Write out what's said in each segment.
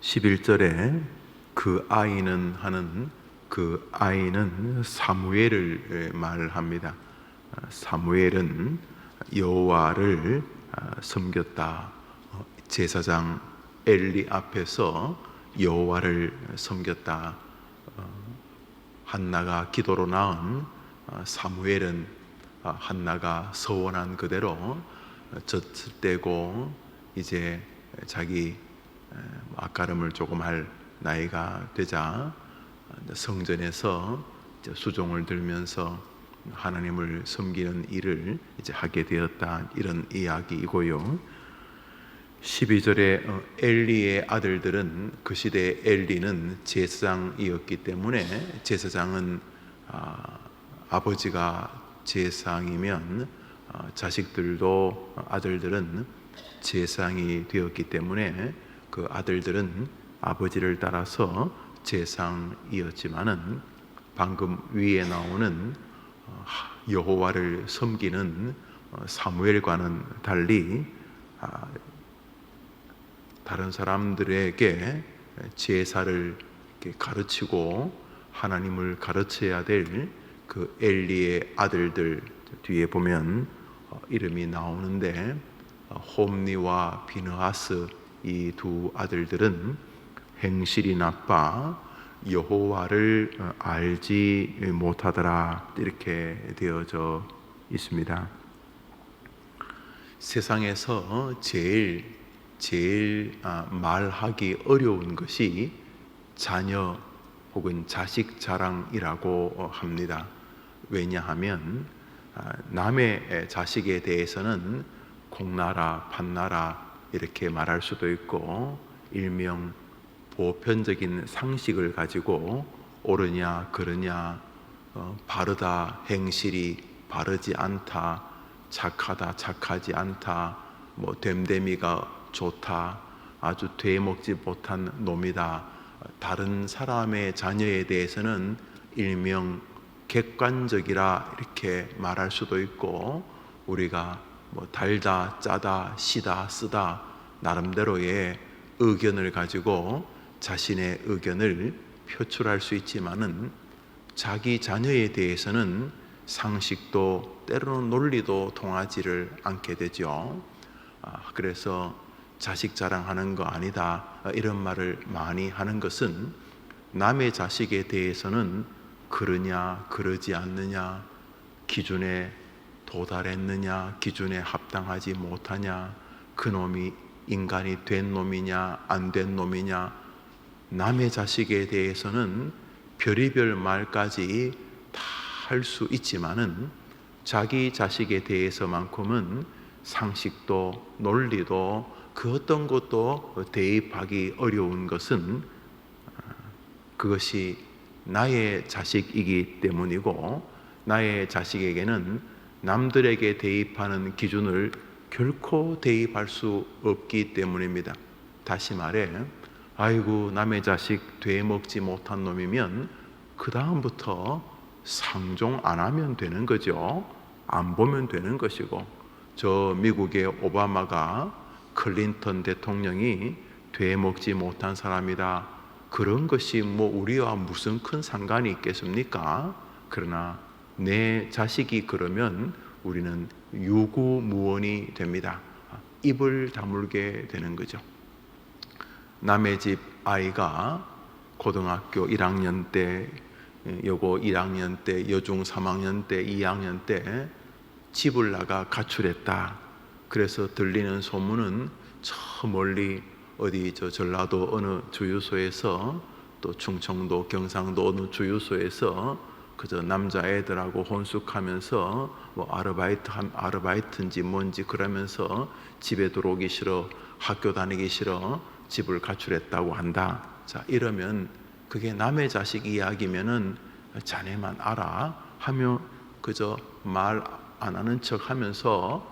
11절에 그 아이는 하는 그 아이는 사무엘을 말합니다. 사무엘은 여호와를 섬겼다. 제사장 엘리 앞에서 여호와를 섬겼다. 한나가 기도로 낳은 사무엘은 한나가 서원한 그대로 젖을 떼고 이제 자기 앞가름을 조금 할 나이가 되자 성전에서 수종을 들면서 하나님을 섬기는 일을 이제 하게 되었다, 이런 이야기이고요. 12절에 엘리의 아들들은, 그 시대의 엘리는 제사장이었기 때문에, 제사장은 아버지가 제사장이면 자식들도, 아들들은 제사장이 되었기 때문에 그 아들들은 아버지를 따라서 제사장이었지만은 방금 위에 나오는 여호와를 섬기는 사무엘과는 달리 다른 사람들에게 제사를 가르치고 하나님을 가르쳐야 될 그 엘리의 아들들, 뒤에 보면 이름이 나오는데 홈니와 비느하스, 이 두 아들들은 행실이 나빠 여호와를 알지 못하더라, 이렇게 되어져 있습니다. 세상에서 제일 말하기 어려운 것이 자녀 혹은 자식 자랑이라고 합니다. 왜냐하면 남의 자식에 대해서는 공나라, 판나라 이렇게 말할 수도 있고, 일명 보편적인 상식을 가지고 옳으냐 그르냐, 바르다, 행실이 바르지 않다, 착하다, 착하지 않다, 됨됨이가 좋다, 아주 되먹지 못한 놈이다, 다른 사람의 자녀에 대해서는 일명 객관적이라 이렇게 말할 수도 있고, 우리가 달다, 짜다, 시다, 쓰다 나름대로의 의견을 가지고 자신의 의견을 표출할 수 있지만은 자기 자녀에 대해서는 상식도 때로는 논리도 통하지를 않게 되죠. 그래서 자식 자랑하는 거 아니다, 이런 말을 많이 하는 것은 남의 자식에 대해서는 그러냐 그러지 않느냐, 기준에 도달했느냐 기준에 합당하지 못하냐, 그놈이 인간이 된 놈이냐 안 된 놈이냐, 남의 자식에 대해서는 별의별 말까지 다 할 수 있지만은 자기 자식에 대해서만큼은 상식도 논리도 그 어떤 것도 대입하기 어려운 것은 그것이 나의 자식이기 때문이고, 나의 자식에게는 남들에게 대입하는 기준을 결코 대입할 수 없기 때문입니다. 다시 말해, 아이고 남의 자식 되먹지 못한 놈이면 그 다음부터 상종 안 하면 되는 거죠. 안 보면 되는 것이고, 저 미국의 오바마가 클린턴 대통령이 되먹지 못한 사람이다, 그런 것이 우리와 무슨 큰 상관이 있겠습니까? 그러나 내 자식이 그러면 우리는 유구무원이 됩니다. 입을 다물게 되는 거죠. 남의 집 아이가 고등학교 1학년 때, 여고 1학년 때, 여중 3학년 때, 2학년 때 집을 나가 가출했다. 그래서 들리는 소문은 저 멀리 어디 전라도 어느 주유소에서, 또 충청도 경상도 어느 주유소에서 그저 남자애들하고 혼숙하면서 아르바이트인지 뭔지 그러면서 집에 들어오기 싫어, 학교 다니기 싫어 집을 가출했다고 한다. 자, 이러면 그게 남의 자식 이야기면은 자네만 알아 하며 그저 말 안 하는 척 하면서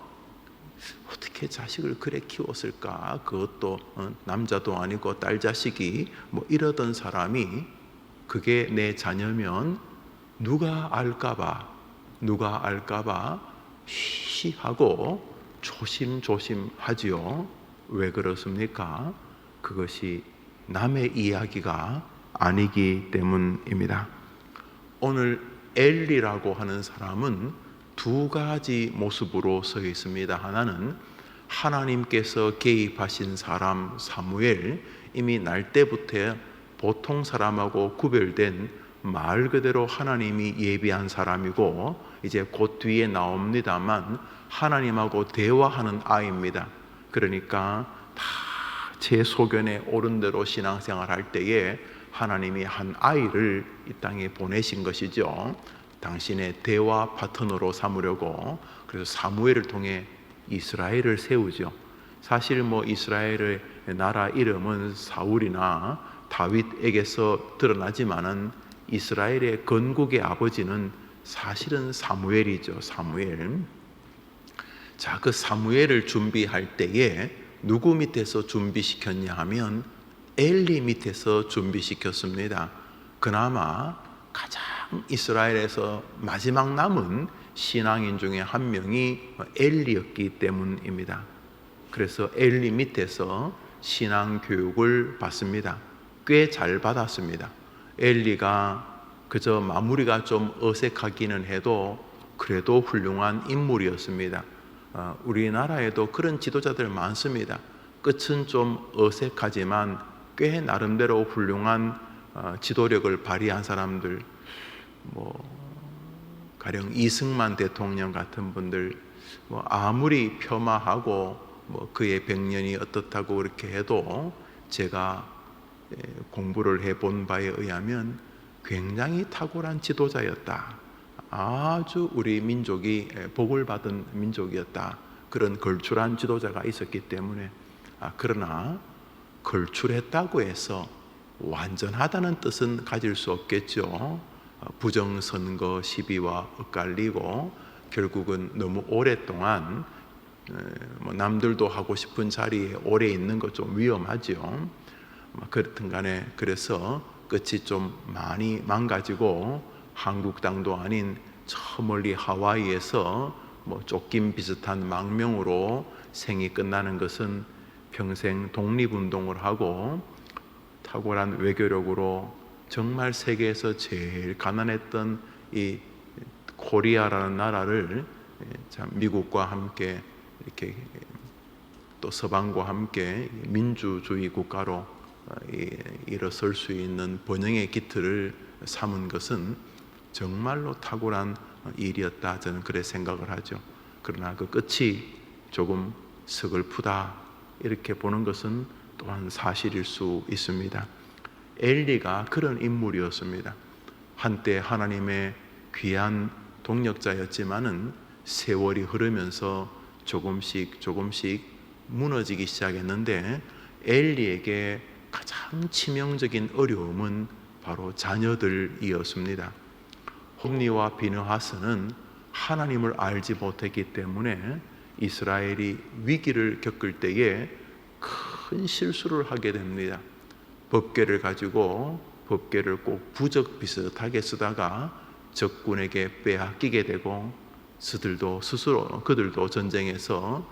어떻게 자식을 그래 키웠을까, 그것도 남자도 아니고 딸 자식이 이러던 사람이 그게 내 자녀면 누가 알까봐 히히하고 조심조심 하지요. 왜 그렇습니까? 그것이 남의 이야기가 아니기 때문입니다. 오늘 엘리라고 하는 사람은 두 가지 모습으로 서 있습니다. 하나는 하나님께서 개입하신 사람 사무엘, 이미 날 때부터 보통 사람하고 구별된 말 그대로 하나님이 예비한 사람이고, 이제 곧 뒤에 나옵니다만 하나님하고 대화하는 아이입니다. 그러니까 다 제 소견에 옳은 대로 신앙생활 할 때에 하나님이 한 아이를 이 땅에 보내신 것이죠. 당신의 대화 파트너로 삼으려고. 그래서 사무엘을 통해 이스라엘을 세우죠. 사실 이스라엘의 나라 이름은 사울이나 다윗에게서 드러나지만은 이스라엘의 건국의 아버지는 사실은 사무엘이죠. 사무엘. 자, 그 사무엘을 준비할 때에 누구 밑에서 준비시켰냐 하면 엘리 밑에서 준비시켰습니다. 그나마 가장 이스라엘에서 마지막 남은 신앙인 중에 한 명이 엘리였기 때문입니다. 그래서 엘리 밑에서 신앙 교육을 받습니다. 꽤 잘 받았습니다. 엘리가 그저 마무리가 좀 어색하기는 해도 그래도 훌륭한 인물이었습니다. 우리나라에도 그런 지도자들 많습니다. 끝은 좀 어색하지만 꽤 나름대로 훌륭한 지도력을 발휘한 사람들, 가령 이승만 대통령 같은 분들, 아무리 폄하하고 그의 백년이 어떻다고 그렇게 해도 제가 공부를 해본 바에 의하면 굉장히 탁월한 지도자였다. 아주 우리 민족이 복을 받은 민족이었다. 그런 걸출한 지도자가 있었기 때문에. 그러나 걸출했다고 해서 완전하다는 뜻은 가질 수 없겠죠. 부정선거 시비와 엇갈리고 결국은 너무 오랫동안 남들도 하고 싶은 자리에 오래 있는 것 좀 위험하죠. 그렇든 간에 그래서 끝이 좀 많이 망가지고 한국 땅도 아닌 저 멀리 하와이에서 쫓김 비슷한 망명으로 생이 끝나는 것은 평생 독립운동을 하고 탁월한 외교력으로 정말 세계에서 제일 가난했던 이 코리아라는 나라를 참 미국과 함께 이렇게 또 서방과 함께 민주주의 국가로 일어설 수 있는 번영의 기틀을 삼은 것은 정말로 탁월한 일이었다. 저는 그래 생각을 하죠. 그러나 그 끝이 조금 서글프다 이렇게 보는 것은 또한 사실일 수 있습니다. 엘리가 그런 인물이었습니다. 한때 하나님의 귀한 동력자였지만은 세월이 흐르면서 조금씩 무너지기 시작했는데, 엘리에게 가장 치명적인 어려움은 바로 자녀들이었습니다. 홈니와 비느하스는 하나님을 알지 못했기 때문에 이스라엘이 위기를 겪을 때에 큰 실수를 하게 됩니다. 법궤를 가지고 법궤를 꼭 부적 비슷하게 쓰다가 적군에게 빼앗기게 되고, 그들도 전쟁에서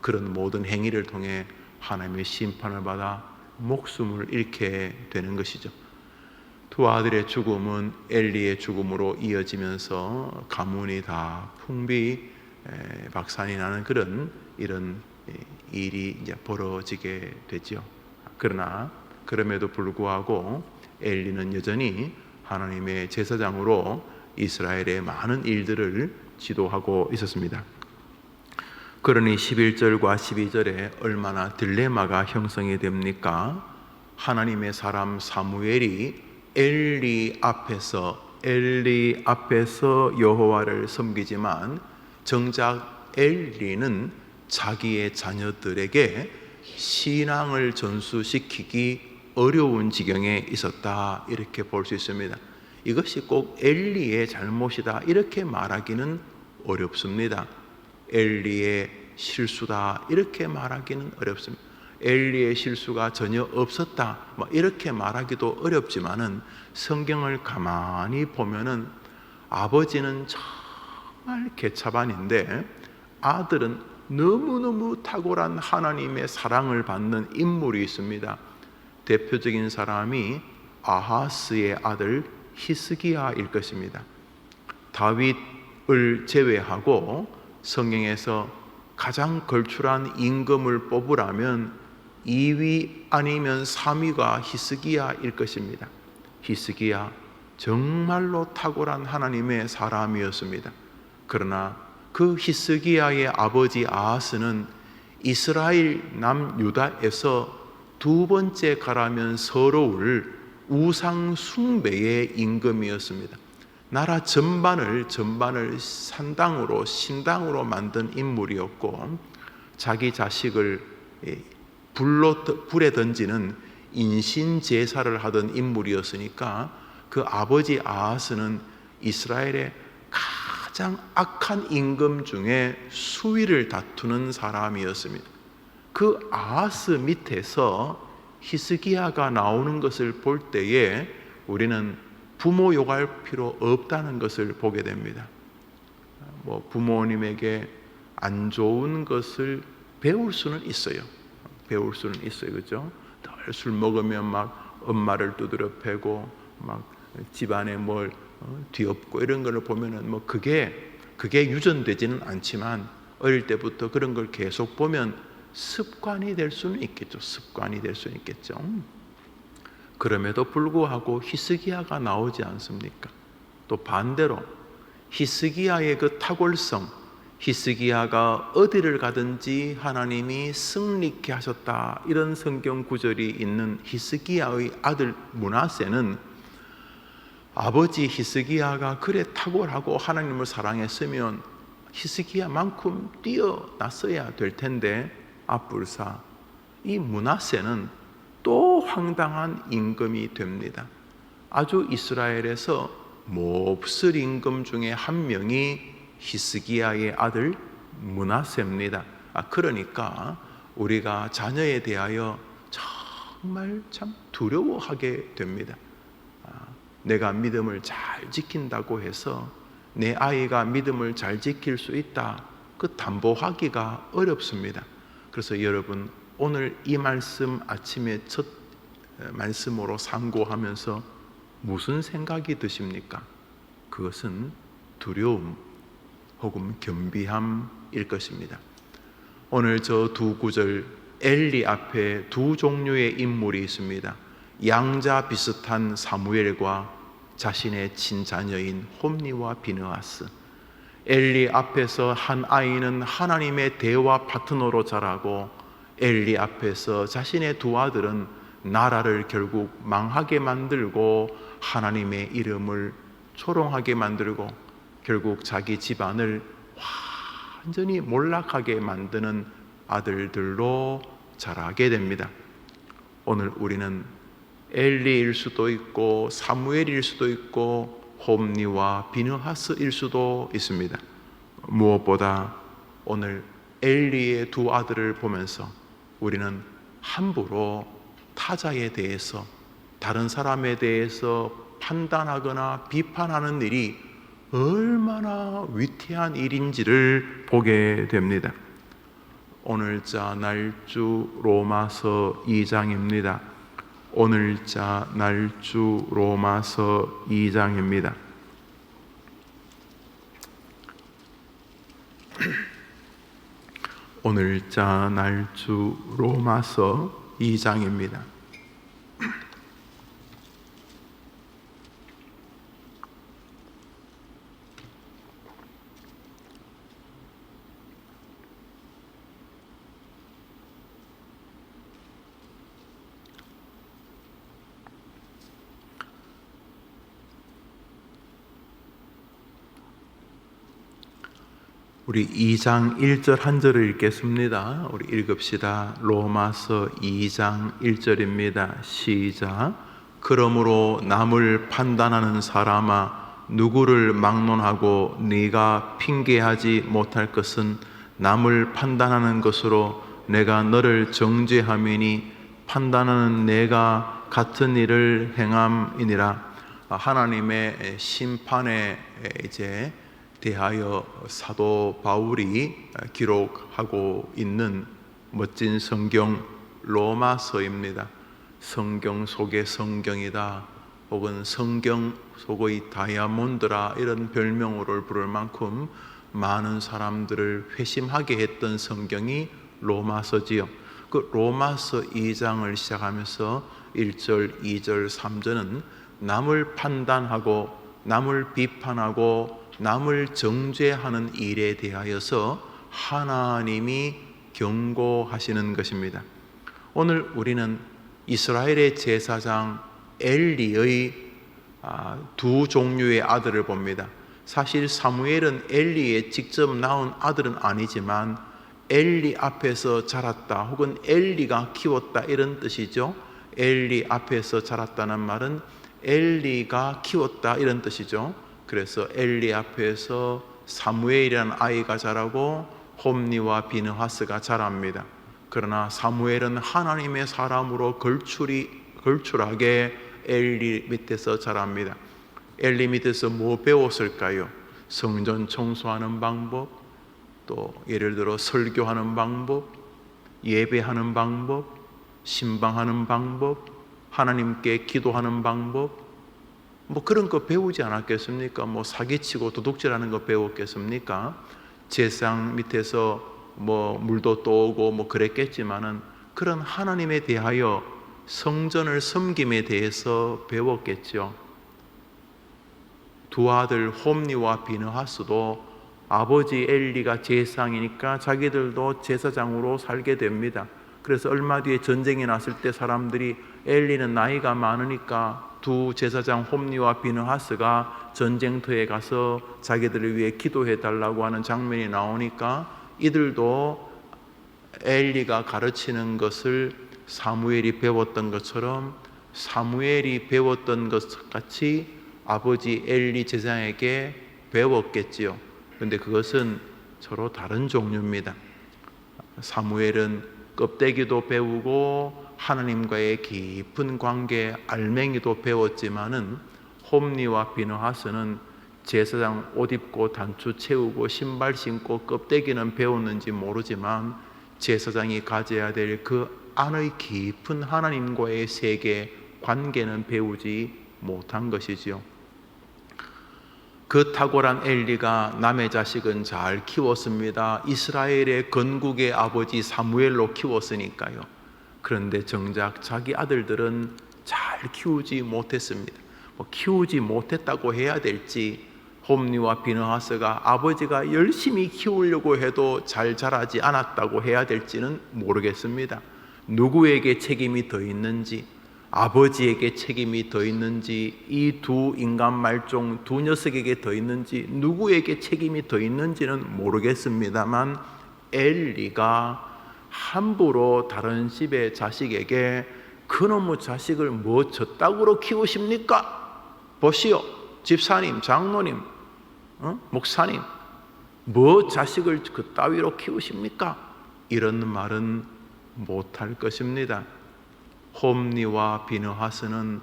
그런 모든 행위를 통해 하나님의 심판을 받아 목숨을 잃게 되는 것이죠. 두 아들의 죽음은 엘리의 죽음으로 이어지면서 가문이 다 풍비박산이 나는 이런 일이 이제 벌어지게 되죠. 그러나 그럼에도 불구하고 엘리는 여전히 하나님의 제사장으로 이스라엘의 많은 일들을 지도하고 있었습니다. 그러니 11절과 12절에 얼마나 딜레마가 형성이 됩니까? 하나님의 사람 사무엘이 엘리 앞에서 여호와를 섬기지만 정작 엘리는 자기의 자녀들에게 신앙을 전수시키기 어려운 지경에 있었다, 이렇게 볼 수 있습니다. 이것이 꼭 엘리의 잘못이다 이렇게 말하기는 어렵습니다. 엘리의 실수다 이렇게 말하기는 어렵습니다. 엘리의 실수가 전혀 없었다 이렇게 말하기도 어렵지만은, 성경을 가만히 보면은 아버지는 정말 개차반인데 아들은 너무너무 탁월한 하나님의 사랑을 받는 인물이 있습니다. 대표적인 사람이 아하스의 아들 히스기야일 것입니다. 다윗을 제외하고 성경에서 가장 걸출한 임금을 뽑으라면 2위 아니면 3위가 히스기야일 것입니다. 히스기야 정말로 탁월한 하나님의 사람이었습니다. 그러나 그 히스기야의 아버지 아하스는 이스라엘 남유다에서 두 번째 가라면 서러울 우상 숭배의 임금이었습니다. 나라 전반을 산당으로 신당으로 만든 인물이었고, 자기 자식을 불에 던지는 인신 제사를 하던 인물이었으니까 그 아버지 아하스는 이스라엘의 가장 악한 임금 중에 수위를 다투는 사람이었습니다. 그 아하스 밑에서 히스기야가 나오는 것을 볼 때에 우리는 부모 욕할 필요 없다는 것을 보게 됩니다. 부모님에게 안 좋은 것을 배울 수는 있어요. 그죠? 늘 술 먹으면 막 엄마를 두드려 패고 막 집안에 뭘 뒤엎고 이런 걸 보면은 그게 유전되지는 않지만 어릴 때부터 그런 걸 계속 보면 습관이 될 수는 있겠죠. 그럼에도 불구하고 히스기야가 나오지 않습니까? 또 반대로 히스기야의 그 탁월성, 히스기야가 어디를 가든지 하나님이 승리케 하셨다, 이런 성경 구절이 있는 히스기야의 아들 므낫세는 아버지 히스기야가 그래 탁월하고 하나님을 사랑했으면 히스기야만큼 뛰어났어야 될 텐데, 앞불사 이 므낫세는 또 황당한 임금이 됩니다. 아주 이스라엘에서 몹쓸 임금 중에 한 명이 히스기야의 아들 므낫세입니다. 그러니까 우리가 자녀에 대하여 정말 참 두려워하게 됩니다. 내가 믿음을 잘 지킨다고 해서 내 아이가 믿음을 잘 지킬 수 있다, 그 담보하기가 어렵습니다. 그래서 여러분, 오늘 이 말씀 아침에 첫 말씀으로 상고하면서 무슨 생각이 드십니까? 그것은 두려움 혹은 겸비함일 것입니다. 오늘 저 두 구절, 엘리 앞에 두 종류의 인물이 있습니다. 양자 비슷한 사무엘과 자신의 친자녀인 홈니와 비느하스. 엘리 앞에서 한 아이는 하나님의 대화 파트너로 자라고, 엘리 앞에서 자신의 두 아들은 나라를 결국 망하게 만들고 하나님의 이름을 초롱하게 만들고 결국 자기 집안을 완전히 몰락하게 만드는 아들들로 자라게 됩니다. 오늘 우리는 엘리일 수도 있고 사무엘일 수도 있고 홈니와 비느하스일 수도 있습니다. 무엇보다 오늘 엘리의 두 아들을 보면서 우리는 함부로 타자에 대해서, 다른 사람에 대해서 판단하거나 비판하는 일이 얼마나 위태한 일인지를 보게 됩니다. 오늘자 날주 로마서 2장입니다. 오늘자 날주 로마서 2장입니다. 오늘자 날주 로마서 2장입니다. 우리 2장 1절 한 절을 읽겠습니다. 우리 읽읍시다. 로마서 2장 1절입니다. 시작. 그러므로 남을 판단하는 사람아, 누구를 막론하고 네가 핑계하지 못할 것은 남을 판단하는 것으로 내가 너를 정죄함이니 판단하는 내가 같은 일을 행함이니라. 하나님의 심판에 대하여 사도 바울이 기록하고 있는 멋진 성경 로마서입니다. 성경 속의 성경이다, 혹은 성경 속의 다이아몬드라, 이런 별명으로 부를 만큼 많은 사람들을 회심하게 했던 성경이 로마서지요. 그 로마서 2장을 시작하면서 1절, 2절, 3절은 남을 판단하고 남을 비판하고 남을 정죄하는 일에 대하여서 하나님이 경고하시는 것입니다. 오늘 우리는 이스라엘의 제사장 엘리의 두 종류의 아들을 봅니다. 사실 사무엘은 엘리의 직접 낳은 아들은 아니지만 엘리 앞에서 자랐다, 혹은 엘리가 키웠다, 이런 뜻이죠. 엘리 앞에서 자랐다는 말은 엘리가 키웠다, 이런 뜻이죠. 그래서 엘리 앞에서 사무엘이라는 아이가 자라고 홈니와 비느하스가 자랍니다. 그러나 사무엘은 하나님의 사람으로 걸출하게 엘리 밑에서 자랍니다. 엘리 밑에서 뭐 배웠을까요? 성전 청소하는 방법, 또 예를 들어 설교하는 방법, 예배하는 방법, 신방하는 방법, 하나님께 기도하는 방법, 뭐 그런 거 배우지 않았겠습니까? 뭐 사기치고 도둑질하는 거 배웠겠습니까? 제사장 밑에서 뭐 물도 떠오고 뭐 그랬겠지만은 그런 하나님에 대하여 성전을 섬김에 대해서 배웠겠죠. 두 아들 홈니와 비느하스도 아버지 엘리가 제사장이니까 자기들도 제사장으로 살게 됩니다. 그래서 얼마 뒤에 전쟁이 났을 때 사람들이 엘리는 나이가 많으니까 두 제사장 홈니와 비느하스가 전쟁터에 가서 자기들을 위해 기도해 달라고 하는 장면이 나오니까 이들도 엘리가 가르치는 것을 사무엘이 배웠던 것처럼 사무엘이 배웠던 것 같이 아버지 엘리 제사장에게 배웠겠지요. 그런데 그것은 서로 다른 종류입니다. 사무엘은 껍데기도 배우고 하나님과의 깊은 관계, 알맹이도 배웠지만은 홈니와 비느하스는 제사장 옷 입고 단추 채우고 신발 신고 껍데기는 배웠는지 모르지만 제사장이 가져야 될 그 안의 깊은 하나님과의 세계 관계는 배우지 못한 것이지요. 그 탁월한 엘리가 남의 자식은 잘 키웠습니다. 이스라엘의 건국의 아버지 사무엘로 키웠으니까요. 그런데 정작 자기 아들들은 잘 키우지 못했습니다. 키우지 못했다고 해야 될지, 홈니와 비느하스가 아버지가 열심히 키우려고 해도 잘 자라지 않았다고 해야 될지는 모르겠습니다. 누구에게 책임이 더 있는지, 아버지에게 책임이 더 있는지, 이 두 인간 말종 두 녀석에게 더 있는지, 누구에게 책임이 더 있는지는 모르겠습니다만 엘리가 함부로 다른 집의 자식에게 그놈의 자식을 뭐 저따구로 키우십니까? 보시오, 집사님, 장로님, 목사님, 뭐 자식을 그 따위로 키우십니까? 이런 말은 못할 것입니다. 홈니와 비느하스는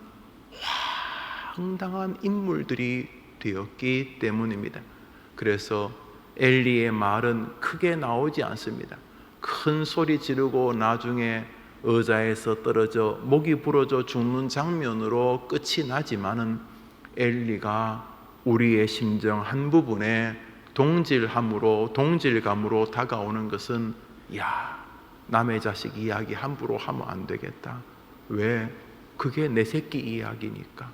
황당한 인물들이 되었기 때문입니다. 그래서 엘리의 말은 크게 나오지 않습니다. 큰 소리 지르고 나중에 의자에서 떨어져 목이 부러져 죽는 장면으로 끝이 나지만은 엘리가 우리의 심정 한 부분에 동질감으로 다가오는 것은, 야, 남의 자식 이야기 함부로 하면 안 되겠다. 왜? 그게 내 새끼 이야기니까.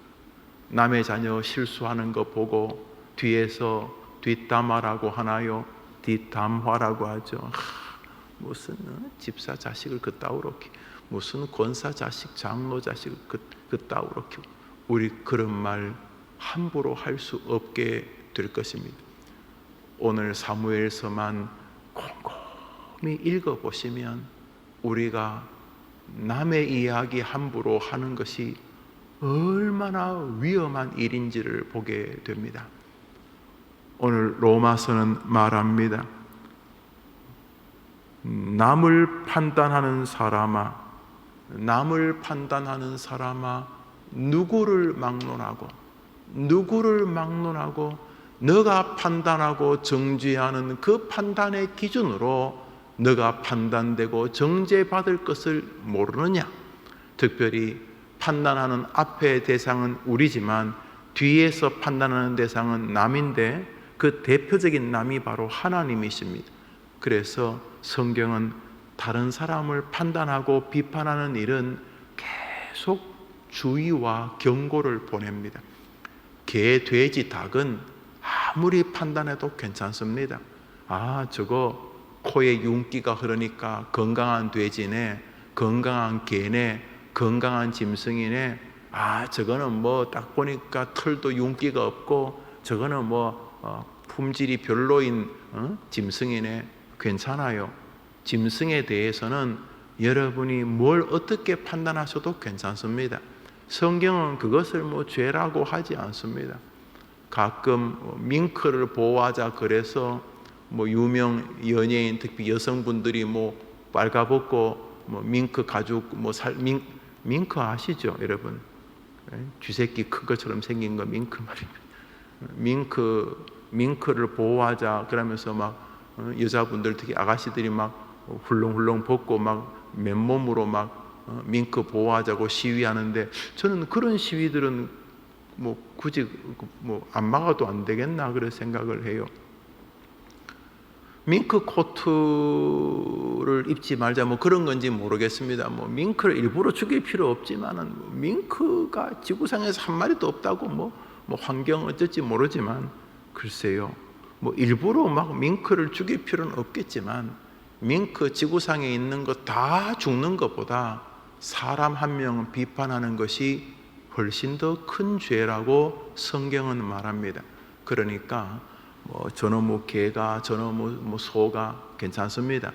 남의 자녀 실수하는 거 보고 뒤에서 뒷담화라고 하나요? 뒷담화라고 하죠. 무슨 집사 자식을 그따위로 키워, 무슨 권사 자식, 장로 자식을 그따위로 키워. 우리 그런 말 함부로 할 수 없게 될 것입니다. 오늘 사무엘서만 곰곰이 읽어보시면 우리가 남의 이야기 함부로 하는 것이 얼마나 위험한 일인지를 보게 됩니다. 오늘 로마서는 말합니다. 남을 판단하는 사람아, 남을 판단하는 사람아, 누구를 막론하고 너가 판단하고 정죄하는 그 판단의 기준으로 너가 판단되고 정죄받을 것을 모르느냐? 특별히 판단하는 앞의 대상은 우리지만 뒤에서 판단하는 대상은 남인데 그 대표적인 남이 바로 하나님이십니다. 그래서 성경은 다른 사람을 판단하고 비판하는 일은 계속 주의와 경고를 보냅니다. 개, 돼지, 닭은 아무리 판단해도 괜찮습니다. 아, 저거 코에 윤기가 흐르니까 건강한 돼지네, 건강한 개네, 건강한 짐승이네. 아, 저거는 뭐 딱 보니까 털도 윤기가 없고 저거는 뭐 품질이 별로인 짐승이네. 괜찮아요. 짐승에 대해서는 여러분이 뭘 어떻게 판단하셔도 괜찮습니다. 성경은 그것을 뭐 죄라고 하지 않습니다. 가끔 밍크를 보호하자 그래서 뭐 유명 연예인, 특히 여성분들이 뭐 빨가벗고 뭐 밍크 가죽 밍크 아시죠, 여러분? 쥐새끼 큰 것처럼 생긴 거 밍크 말입니다. 밍크를 보호하자 그러면서 막 여자분들, 특히 아가씨들이 막 훌렁훌렁 벗고 막 맨몸으로 막 밍크 보호하자고 시위하는데, 저는 그런 시위들은 뭐 굳이 뭐 안 막아도 안 되겠나 그런 생각을 해요. 밍크 코트를 입지 말자 뭐 그런 건지 모르겠습니다. 뭐 밍크를 일부러 죽일 필요 없지만은 밍크가 지구상에서 한 마리도 없다고 뭐 환경 어쩔지 모르지만, 글쎄요, 뭐 일부러 막 밍크를 죽일 필요는 없겠지만 밍크 지구상에 있는 거 다 죽는 것보다 사람 한 명은 비판하는 것이 훨씬 더 큰 죄라고 성경은 말합니다. 그러니까 뭐 저놈의 개가 저놈의 소가 괜찮습니다.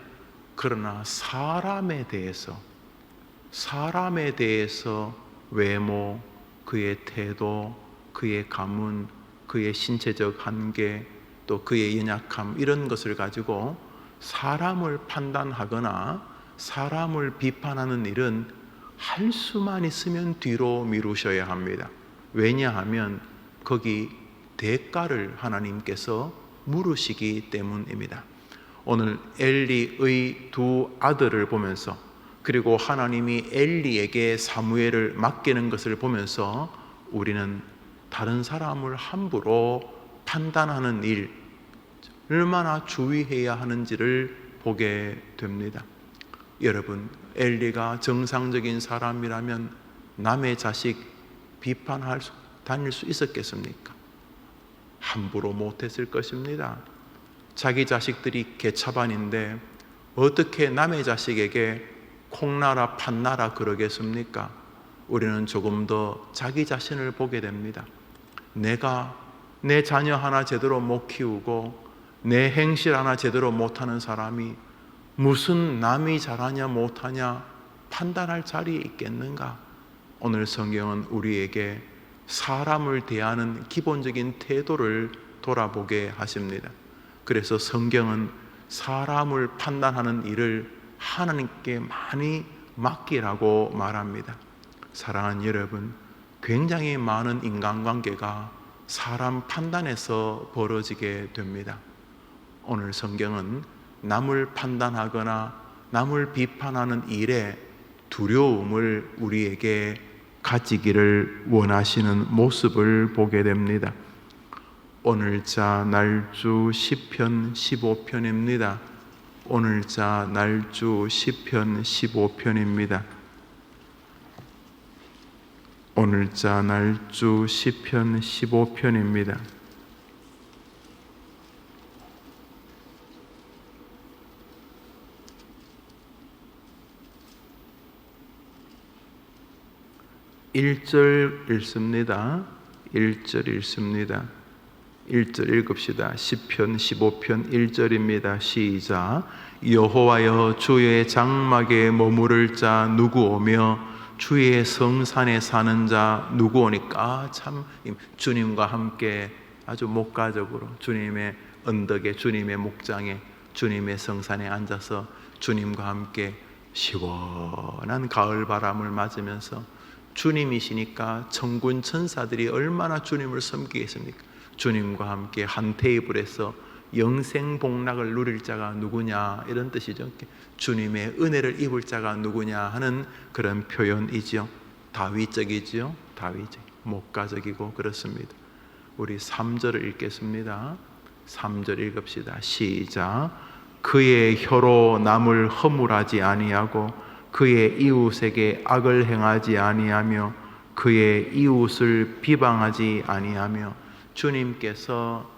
그러나 사람에 대해서 외모, 그의 태도, 그의 가문, 그의 신체적 한계, 또 그의 연약함, 이런 것을 가지고 사람을 판단하거나 사람을 비판하는 일은 할 수만 있으면 뒤로 미루셔야 합니다. 왜냐하면 거기 대가를 하나님께서 물으시기 때문입니다. 오늘 엘리의 두 아들을 보면서, 그리고 하나님이 엘리에게 사무엘을 맡기는 것을 보면서 우리는 다른 사람을 함부로 판단하는 일, 얼마나 주의해야 하는지를 보게 됩니다. 여러분, 엘리가 정상적인 사람이라면 남의 자식 다닐 수 있었겠습니까? 함부로 못했을 것입니다. 자기 자식들이 개차반인데 어떻게 남의 자식에게 콩나라 팥나라 그러겠습니까? 우리는 조금 더 자기 자신을 보게 됩니다. 내가 내 자녀 하나 제대로 못 키우고 내 행실 하나 제대로 못하는 사람이 무슨 남이 잘하냐 못하냐 판단할 자리에 있겠는가? 오늘 성경은 우리에게 사람을 대하는 기본적인 태도를 돌아보게 하십니다. 그래서 성경은 사람을 판단하는 일을 하나님께 많이 맡기라고 말합니다. 사랑하는 여러분, 굉장히 많은 인간관계가 사람 판단에서 벌어지게 됩니다. 오늘 성경은 남을 판단하거나 남을 비판하는 일에 두려움을 우리에게 가지기를 원하시는 모습을 보게 됩니다. 오늘자 날주 시편 15편입니다. 오늘자 날주 시편 15편입니다. 오늘자 날주 시편 15편입니다. 1절 읽습니다. 1절 읽습니다. 1절 읽읍시다. 시편 15편 1절입니다. 시작. 여호와여, 주의 장막에 머무를 자 누구 오며 주의 성산에 사는 자 누구 오니까? 참 주님과 함께 아주 목가적으로 주님의 언덕에, 주님의 목장에, 주님의 성산에 앉아서 주님과 함께 시원한 가을 바람을 맞으면서, 주님이시니까 천군 천사들이 얼마나 주님을 섬기겠습니까? 주님과 함께 한 테이블에서 영생 복락을 누릴 자가 누구냐 이런 뜻이죠. 주님의 은혜를 입을 자가 누구냐 하는 그런 표현이죠. 다윗적이지요. 다윗적, 목가적이고 그렇습니다. 우리 3절을 읽겠습니다. 3절 읽읍시다. 시작. 그의 혀로 남을 허물하지 아니하고 그의 이웃에게 악을 행하지 아니하며 그의 이웃을 비방하지 아니하며. 주님께서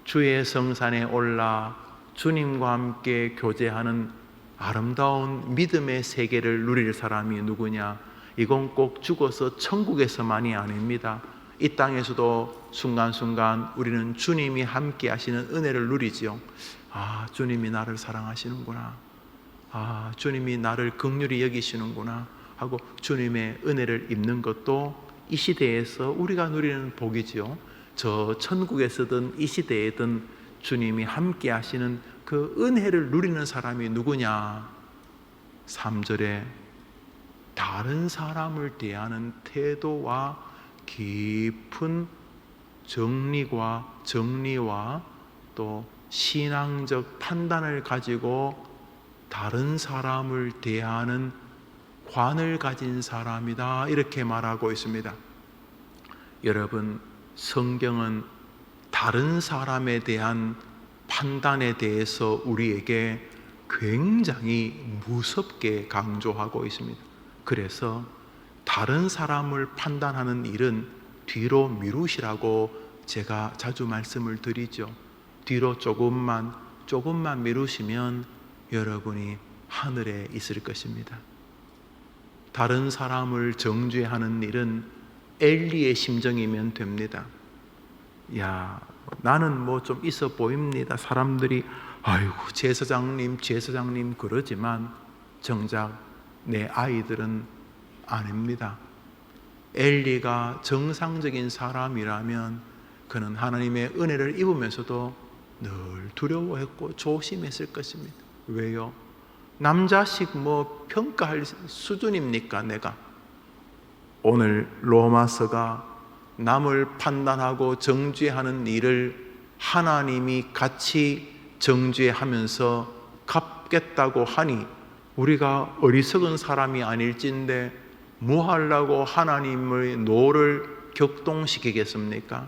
주의 성산에 올라 주님과 함께 교제하는 아름다운 믿음의 세계를 누릴 사람이 누구냐? 이건 꼭 죽어서 천국에서만이 아닙니다. 이 땅에서도 순간순간 우리는 주님이 함께 하시는 은혜를 누리지요. 아, 주님이 나를 사랑하시는구나. 아, 주님이 나를 긍휼히 여기시는구나 하고 주님의 은혜를 입는 것도 이 시대에서 우리가 누리는 복이지요. 저 천국에서든 이 시대에든 주님이 함께 하시는 그 은혜를 누리는 사람이 누구냐? 3절에 다른 사람을 대하는 태도와 깊은 정리와 또 신앙적 판단을 가지고 다른 사람을 대하는 관을 가진 사람이다, 이렇게 말하고 있습니다. 여러분, 성경은 다른 사람에 대한 판단에 대해서 우리에게 굉장히 무섭게 강조하고 있습니다. 그래서 다른 사람을 판단하는 일은 뒤로 미루시라고 제가 자주 말씀을 드리죠. 뒤로 조금만 미루시면 여러분이 하늘에 있을 것입니다. 다른 사람을 정죄하는 일은 엘리의 심정이면 됩니다. 야, 나는 뭐 좀 있어 보입니다. 사람들이 아이고 제사장님 그러지만 정작 내 아이들은 아닙니다. 엘리가 정상적인 사람이라면 그는 하나님의 은혜를 입으면서도 늘 두려워했고 조심했을 것입니다. 왜요? 남자식 뭐 평가할 수준입니까 내가? 오늘 로마서가 남을 판단하고 정죄하는 일을 하나님이 같이 정죄하면서 갚겠다고 하니 우리가 어리석은 사람이 아닐진데 뭐 하려고 하나님의 노를 격동시키겠습니까?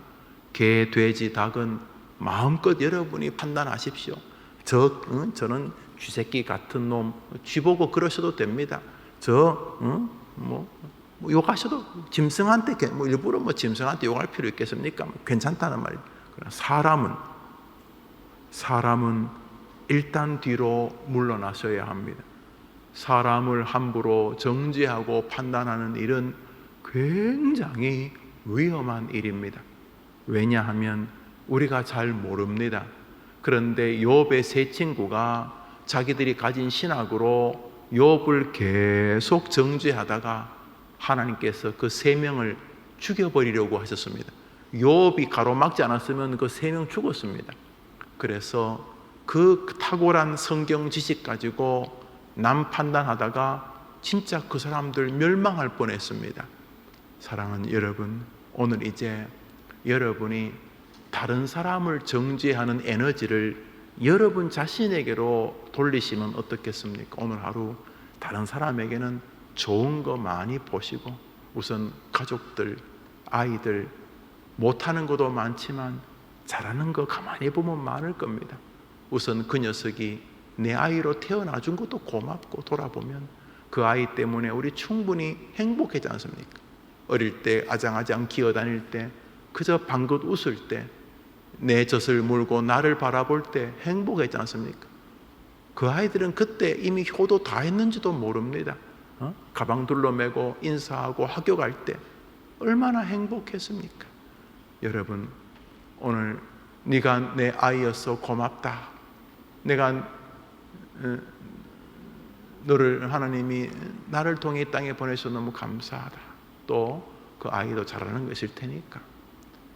개, 돼지, 닭은 마음껏 여러분이 판단하십시오. 저는 쥐새끼 같은 놈, 쥐보고 그러셔도 됩니다. 욕하셔도 짐승한테 일부러 짐승한테 욕할 필요 있겠습니까? 괜찮다는 말이에요. 사람은 일단 뒤로 물러나셔야 합니다. 사람을 함부로 정죄하고 판단하는 일은 굉장히 위험한 일입니다. 왜냐하면 우리가 잘 모릅니다. 그런데 욥의 세 친구가 자기들이 가진 신학으로 욥을 계속 정죄하다가 하나님께서 그 세 명을 죽여버리려고 하셨습니다. 욥이 가로막지 않았으면 그 세 명 죽었습니다. 그래서 그 탁월한 성경 지식 가지고 남 판단하다가 진짜 그 사람들 멸망할 뻔했습니다. 사랑하는 여러분, 오늘 이제 여러분이 다른 사람을 정죄하는 에너지를 여러분 자신에게로 돌리시면 어떻겠습니까? 오늘 하루 다른 사람에게는 좋은 거 많이 보시고, 우선 가족들, 아이들, 못하는 것도 많지만 잘하는 거 가만히 보면 많을 겁니다. 우선 그 녀석이 내 아이로 태어나 준 것도 고맙고 돌아보면 그 아이 때문에 우리 충분히 행복하지 않습니까? 어릴 때 아장아장 기어다닐 때, 그저 방긋 웃을 때, 내 젖을 물고 나를 바라볼 때 행복하지 않습니까? 그 아이들은 그때 이미 효도 다 했는지도 모릅니다. 가방 둘러매고 인사하고 학교 갈 때 얼마나 행복했습니까? 여러분, 오늘 네가 내 아이였어 고맙다. 내가 너를 하나님이 나를 통해 이 땅에 보내서 너무 감사하다. 또 그 아이도 잘하는 것일 테니까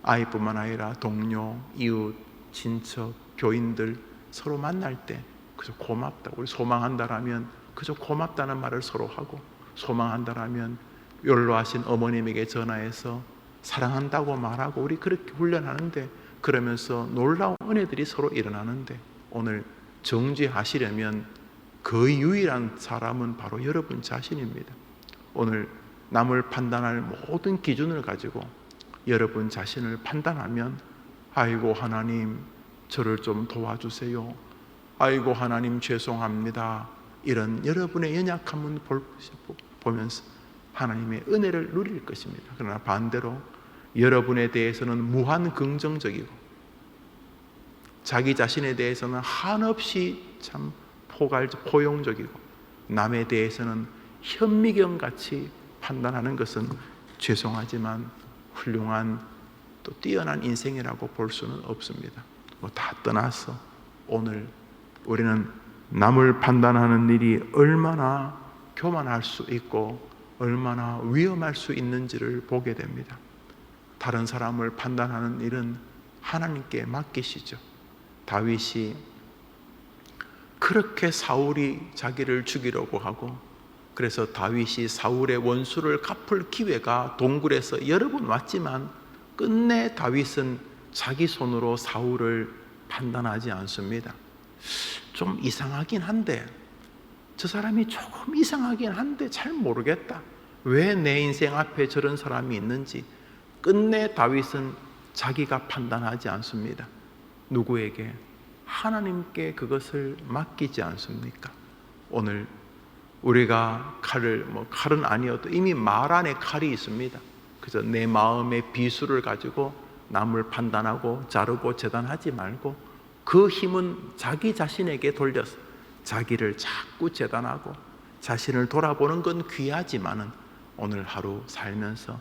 아이뿐만 아니라 동료, 이웃, 친척, 교인들 서로 만날 때 그저 고맙다. 우리 소망한다라면 그저 고맙다는 말을 서로 하고, 소망한다라면 연로하신 어머님에게 전화해서 사랑한다고 말하고, 우리 그렇게 훈련하는데 그러면서 놀라운 은혜들이 서로 일어나는데, 오늘 정죄하시려면 거의 유일한 사람은 바로 여러분 자신입니다. 오늘 남을 판단할 모든 기준을 가지고 여러분 자신을 판단하면, 아이고 하나님 저를 좀 도와주세요, 아이고 하나님 죄송합니다, 이런 여러분의 연약함을 보면서 하나님의 은혜를 누릴 것입니다. 그러나 반대로 여러분에 대해서는 무한 긍정적이고 자기 자신에 대해서는 한없이 참 포용적이고 남에 대해서는 현미경같이 판단하는 것은 죄송하지만 훌륭한 또 뛰어난 인생이라고 볼 수는 없습니다. 다 떠나서 오늘 우리는 남을 판단하는 일이 얼마나 교만할 수 있고 얼마나 위험할 수 있는지를 보게 됩니다. 다른 사람을 판단하는 일은 하나님께 맡기시죠. 다윗이 그렇게 사울이 자기를 죽이려고 하고, 그래서 다윗이 사울의 원수를 갚을 기회가 동굴에서 여러 번 왔지만 끝내 다윗은 자기 손으로 사울을 판단하지 않습니다. 좀 이상하긴 한데, 저 사람이 조금 이상하긴 한데 잘 모르겠다, 왜 내 인생 앞에 저런 사람이 있는지. 끝내 다윗은 자기가 판단하지 않습니다. 누구에게? 하나님께 그것을 맡기지 않습니까? 오늘 우리가 칼은 아니어도 이미 말 안에 칼이 있습니다. 그래서 내 마음의 비수를 가지고 남을 판단하고 자르고 재단하지 말고 그 힘은 자기 자신에게 돌려서 자기를 자꾸 재단하고 자신을 돌아보는 건 귀하지만은 오늘 하루 살면서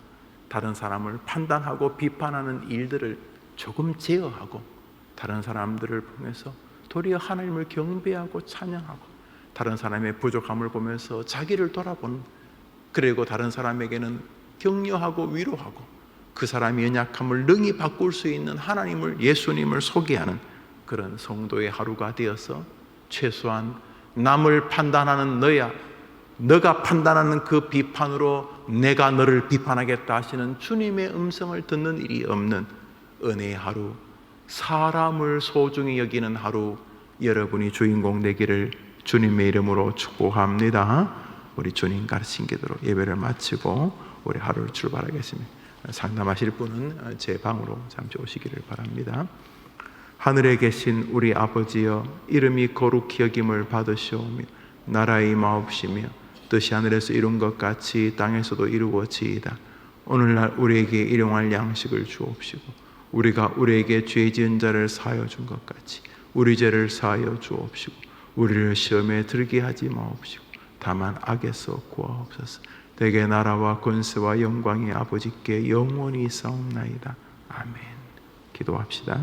다른 사람을 판단하고 비판하는 일들을 조금 제어하고 다른 사람들을 보면서 도리어 하나님을 경배하고 찬양하고 다른 사람의 부족함을 보면서 자기를 돌아보는, 그리고 다른 사람에게는 격려하고 위로하고 그 사람의 연약함을 능히 바꿀 수 있는 하나님을, 예수님을 소개하는 그런 성도의 하루가 되어서 최소한 남을 판단하는 너야, 너가 판단하는 그 비판으로 내가 너를 비판하겠다 하시는 주님의 음성을 듣는 일이 없는 은혜의 하루, 사람을 소중히 여기는 하루, 여러분이 주인공 되기를 주님의 이름으로 축복합니다. 우리 주님 가르친 기도로 예배를 마치고 우리 하루를 출발하겠습니다. 상담하실 분은 제 방으로 잠시 오시기를 바랍니다. 하늘에 계신 우리 아버지여, 이름이 거룩히 여김을 받으시오며 나라의 임하옵시며 뜻이 하늘에서 이룬 것 같이 땅에서도 이루어지이다. 오늘날 우리에게 일용할 양식을 주옵시고 우리가 우리에게 죄 지은 자를 사하여 준 것 같이 우리 죄를 사하여 주옵시고 우리를 시험에 들게 하지 마옵시고 다만 악에서 구하옵소서. 대개 나라와 권세와 영광이 아버지께 영원히 있사옵나이다. 아멘. 기도합시다.